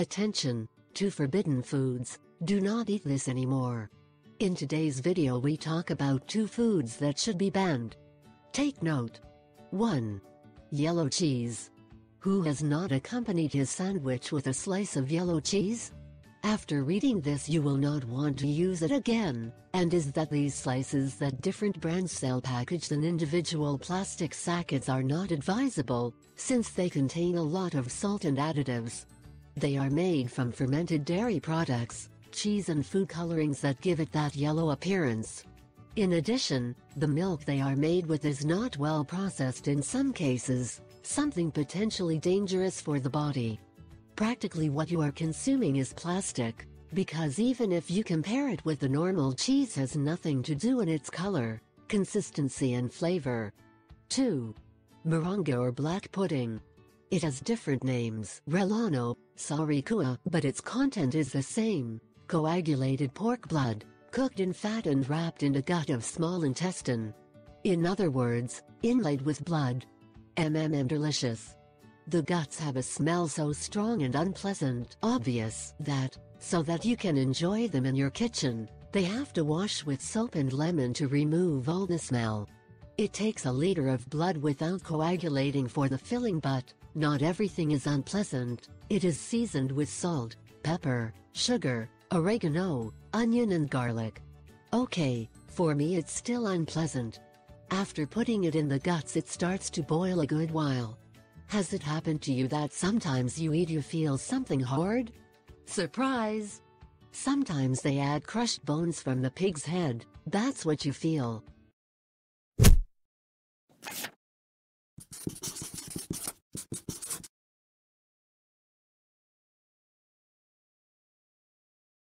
Attention! To forbidden foods, do not eat this anymore. In today's video we talk about 2 foods that should be banned. Take note. 1. Yellow cheese. Who has not accompanied his sandwich with a slice of yellow cheese? After reading this you will not want to use it again, and is that these slices that different brands sell packaged in individual plastic sackets are not advisable, since they contain a lot of salt and additives. They are made from fermented dairy products, cheese and food colorings that give it that yellow appearance. In addition, the milk they are made with is not well processed in some cases, something potentially dangerous for the body. Practically what you are consuming is plastic, because even if you compare it with the normal cheese has nothing to do in its color, consistency and flavor. 2. Moronga or black pudding. It has different names, Relano, Sarikua, but its content is the same, coagulated pork blood, cooked in fat and wrapped in a gut of small intestine. In other words, inlaid with blood. Delicious. The guts have a smell so strong and unpleasant, obvious, that, so that you can enjoy them in your kitchen, they have to wash with soap and lemon to remove all the smell. It takes a liter of blood without coagulating for the filling, but not everything is unpleasant. It is seasoned with salt, pepper, sugar, oregano, onion and garlic. Okay, for me it's still unpleasant. After putting it in the guts it starts to boil a good while. Has it happened to you that sometimes you feel something hard? Surprise! Sometimes they add crushed bones from the pig's head, that's what you feel.